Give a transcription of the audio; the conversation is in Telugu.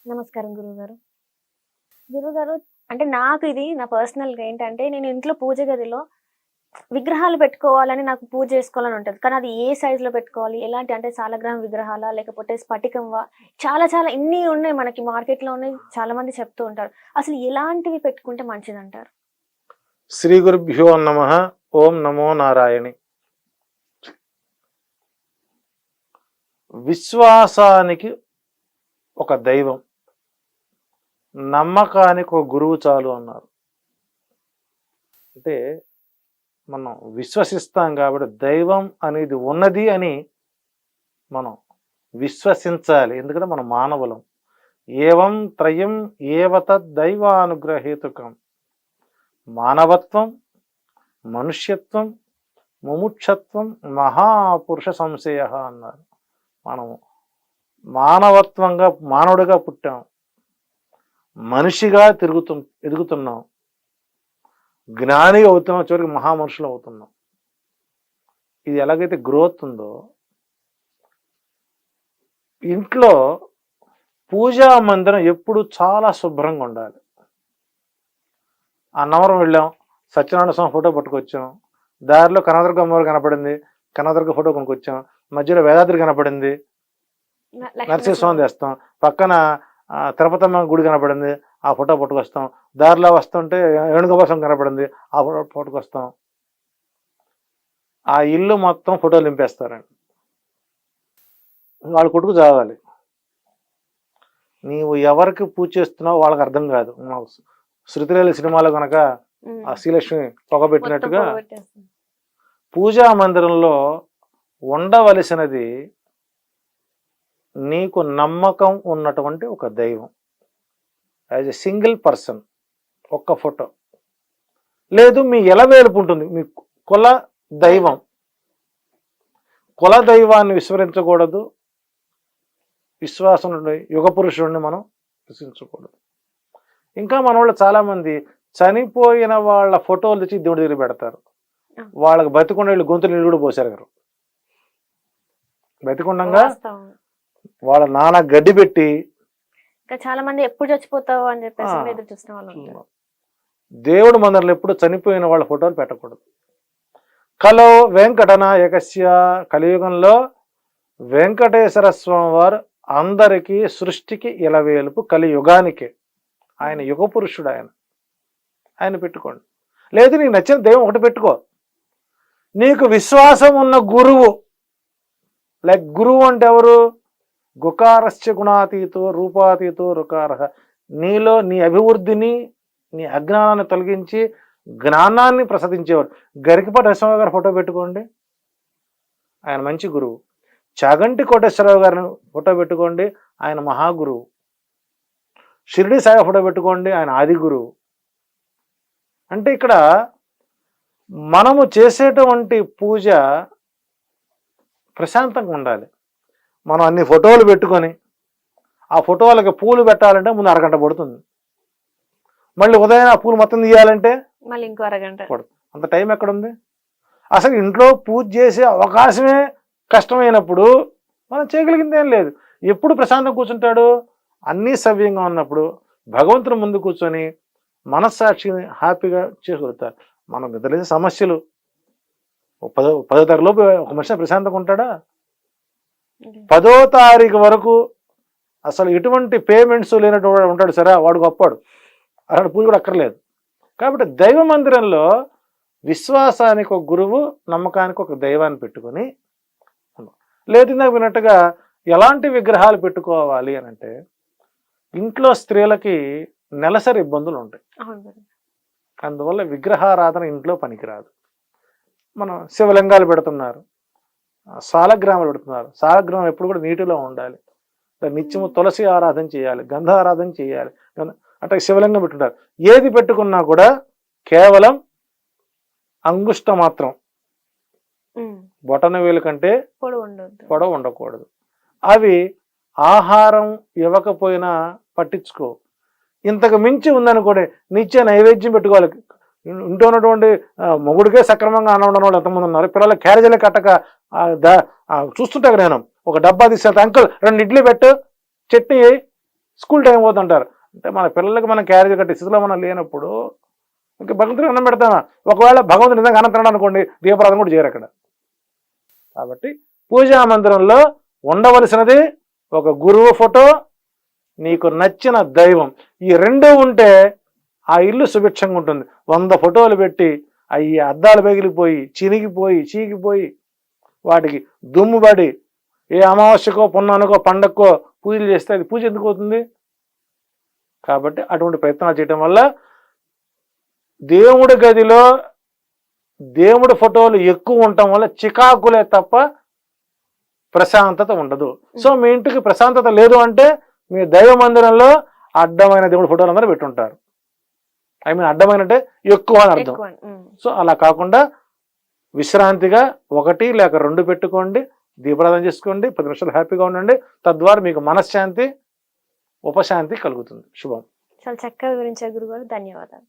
నమస్కారం గురువుగారు. గురువుగారు అంటే నాకు ఇది నా పర్సనల్‌గా ఏంటంటే నేను ఇంట్లో పూజ గదిలో విగ్రహాలు పెట్టుకోవాలని నాకు పూజ చేసుకోవాలని ఉంటది. కానీ అది ఏ సైజ్‌లో పెట్టుకోవాలి? ఎలాంటి అంటే సాలగ్రామ విగ్రహాలా? లేకపోతే స్ఫటికంవా? చాలా చాలా ఇన్ని ఉన్నాయి మనకి మార్కెట్‌లో ఉన్నాయి. చాలా మంది చెప్తూ ఉంటారు. అసలు ఎలాంటివి పెట్టుకుంటే మంచిదంటారు? శ్రీ గురుభ్యో నమః. ఓం నమో నారాయణి. విశ్వాసానికి ఒక దైవం, నమ్మకానికి ఒక గురువు చాలు అన్నారు. అంటే మనం విశ్వసిస్తాం కాబట్టి దైవం అనేది ఉన్నది అని మనం విశ్వసించాలి. ఎందుకంటే మనం మానవులం. ఏవం త్రయం ఏవత దైవానుగ్రహేతుకం. మానవత్వం, మనుష్యత్వం, ముముక్షత్వం, మహాపురుష సంశయ అన్నారు. మనము మానవత్వంగా మానవుడిగా పుట్టాం, మనిషిగా ఎదుగుతున్నాం, జ్ఞానిగా అవుతున్నాం, చివరికి మహామనుషులు అవుతున్నాం. ఇది ఎలాగైతే గ్రోత్ ఉందో ఇంట్లో పూజా మందిరం ఎప్పుడు చాలా శుభ్రంగా ఉండాలి. అన్నవరం వెళ్ళాం, సత్యనారాయణ స్వామి ఫోటో పట్టుకొచ్చాం, దారిలో కనకదుర్గ అమ్మవారు కనపడింది, కనకదుర్గ ఫోటో కొనుక్కొచ్చాం, మధ్యలో వేదాద్రి కనపడింది, నరసింహస్వామి తెస్తాం, పక్కన తిరుపతమ్మ గుడి కనపడింది, ఆ ఫోటో పట్టుకొస్తాం, దారిలో వస్తుంటే వేణుగోపాసం కనపడింది, ఆ ఫోటో పట్టుకొస్తాం. ఆ ఇల్లు మొత్తం ఫోటోలు నింపేస్తారండి. వాళ్ళ కొడుకు చావాలి. నీవు ఎవరికి పూజ చేస్తున్నావో వాళ్ళకి అర్థం కాదు. శృతిలేలి సినిమాలో కనుక ఆ శ్రీలక్ష్మి పొగబెట్టినట్టుగా పూజా మందిరంలో ఉండవలసినది నీకు నమ్మకం ఉన్నటువంటి ఒక దైవం. యాజ్ ఎ సింగిల్ పర్సన్ ఒక్క ఫోటో, లేదు మీ ఎలవేలుపు ఉంటుంది, మీ కుల దైవం. కుల దైవాన్ని విస్మరించకూడదు, విశ్వాసం యుగ పురుషుడిని మనం విశ్వసించకూడదు. ఇంకా మన వాళ్ళు చాలా మంది చనిపోయిన వాళ్ళ ఫోటోలు తెచ్చి దేవుడి దగ్గర పెడతారు. వాళ్ళకి బతికుండా వీళ్ళు గొంతు నీళ్ళు కూడా పోసారు గారు. బతికుండగా వాళ్ళ నాన్న గడ్డి పెట్టి చాలా మంది ఎప్పుడు చచ్చిపోతావు అని చెప్పేసి ఎదురు చూసిన వాళ్ళు ఉంటారు. దేవుడు మందిరంలో ఎప్పుడు చనిపోయిన వాళ్ళ ఫోటోలు పెట్టకూడదు. కలో వెంకటనాయకస్య, కలియుగంలో వెంకటేశ్వర స్వామి వారు అందరికీ సృష్టికి ఇలవేలుపు, కలియుగానికి. ఆయన యుగ పురుషుడు. ఆయన పెట్టుకోండి. లేదు నీకు నచ్చిన దైవం ఒకటి పెట్టుకో. నీకు విశ్వాసం ఉన్న గురువు, లైక్ గురువు అంటే ఎవరు? గుకారస్య గుణాతీతో రూపాతీతో రుకార. నీలో నీ అభివృద్ధిని, నీ అజ్ఞానాన్ని తొలగించి జ్ఞానాన్ని ప్రసాదించేవారు. గరికపాటి నరసింహ గారి ఫోటో పెట్టుకోండి, ఆయన మంచి గురువు. చాగంటి కోటేశ్వరరావు గారిని ఫోటో పెట్టుకోండి, ఆయన మహాగురువు. షిరిడి సాయి ఫోటో పెట్టుకోండి, ఆయన ఆది గురువు. అంటే ఇక్కడ మనము చేసేటువంటి పూజ ప్రశాంతంగా ఉండాలి. మనం అన్ని ఫోటోలు పెట్టుకొని ఆ ఫోటోలకి పూలు పెట్టాలంటే ముందు అరగంట పడుతుంది. మళ్ళీ ఉదయం ఆ పూలు మొత్తం తీయాలంటే మళ్ళీ ఇంకో అరగంట పడుతుంది. అంత టైం ఎక్కడుంది? అసలు ఇంట్లో పూజ చేసే అవకాశమే కష్టమైనప్పుడు మనం చేయగలిగింది ఏం లేదు. ఎప్పుడు ప్రశాంతంగా కూర్చుంటాడు? అన్నీ సవ్యంగా ఉన్నప్పుడు భగవంతుని ముందు కూర్చొని మనస్సాక్షిని హ్యాపీగా చేసుకోగలుగుతారు. మనం నిద్రలేసే సమస్యలు 10వ తారీఖులోపు ఒక మనిషి ప్రశాంతంగా ఉంటాడా? 10వ తారీఖు వరకు అసలు ఎటువంటి పేమెంట్స్ లేనటువంటి ఉంటాడు. సరే, వాడు గొప్పాడు, అలాంటి పూజ కూడా అక్కర్లేదు. కాబట్టి దైవ మందిరంలో విశ్వాసానికి ఒక గురువు, నమ్మకానికి ఒక దైవాన్ని పెట్టుకొని, లేదు నాకు విన్నట్టుగా ఎలాంటి విగ్రహాలు పెట్టుకోవాలి అని అంటే, ఇంట్లో స్త్రీలకి నెలసరి ఇబ్బందులు ఉంటాయి. అందువల్ల విగ్రహారాధన ఇంట్లో పనికిరాదు. మనం శివలింగాలు పెడుతున్నారు, సాలగ్రామాలు పెడుతున్నారు. సాలగ్రామం ఎప్పుడు కూడా నీటిలో ఉండాలి. నిత్యము తులసి ఆరాధన చేయాలి, గంధ ఆరాధన చేయాలి. అంటే శివలింగం పెట్టుకుంటారు. ఏది పెట్టుకున్నా కూడా కేవలం అంగుష్ట మాత్రం, బొటన వేలు కంటే పొడవు ఉండకూడదు. అవి ఆహారం ఇవ్వకపోయినా పట్టించుకో. ఇంతకు మించి ఉందనుకోండి, నిత్య నైవేద్యం పెట్టుకోవాలి. ఇంట్లో ఉన్నటువంటి మొగుడికే సక్రమంగా అన్నం ఉండని వాళ్ళు ఎంతమంది ఉన్నారు. పిల్లల క్యారేజీలే కట్టక చూస్తుంటా నేను. ఒక డబ్బా తీసుకెళ్తా, అంకుల్ 2 ఇడ్లీ పెట్టు, చట్నీ స్కూల్ టైం పోతుంటారు. అంటే మన పిల్లలకి మనం క్యారేజ్ కట్టే స్థితిలో మనం లేనప్పుడు ఇంకా భగవంతుడికి అన్నం పెడతామా? ఒకవేళ భగవంతుడు నిజంగా అన్నం తినడం అనుకోండి, దీపారాధన కూడా చేయరు అక్కడ. కాబట్టి పూజా మందిరంలో ఉండవలసినది ఒక గురువు ఫోటో, నీకు నచ్చిన దైవం. ఈ రెండూ ఉంటే ఆ ఇల్లు సుభిక్షంగా ఉంటుంది. 100 ఫోటోలు పెట్టి అవి అద్దాలు పగిలిపోయి చినిగిపోయి చీకిపోయి వాటికి దుమ్ము పడి ఏ అమావాస్యకో పున్నానికో పండక్కో పూజలు చేస్తే అది పూజ ఎందుకు అవుతుంది? కాబట్టి అటువంటి ప్రయత్నాలు చేయటం వల్ల దేవుడి గదిలో దేవుడి ఫోటోలు ఎక్కువ ఉండటం వల్ల చికాకులే తప్ప ప్రశాంతత ఉండదు. సో మీ ఇంటికి ప్రశాంతత లేదు అంటే మీ దైవ మందిరంలో అడ్డమైన దేవుడి ఫోటోలు అందరూ పెట్టుంటారు. ఐ మీన్ అడ్డమైన అంటే ఎక్కువ అని అర్థం. సో అలా కాకుండా విశ్రాంతిగా 1 లేక 2 పెట్టుకోండి, దీపారాధన చేసుకోండి, 10 నిమిషాలు హ్యాపీగా ఉండండి. తద్వారా మీకు మనశ్శాంతి ఉపశాంతి కలుగుతుంది. శుభం. చాలా చక్కగా వివరించారు గురుగారు. ధన్యవాదాలు.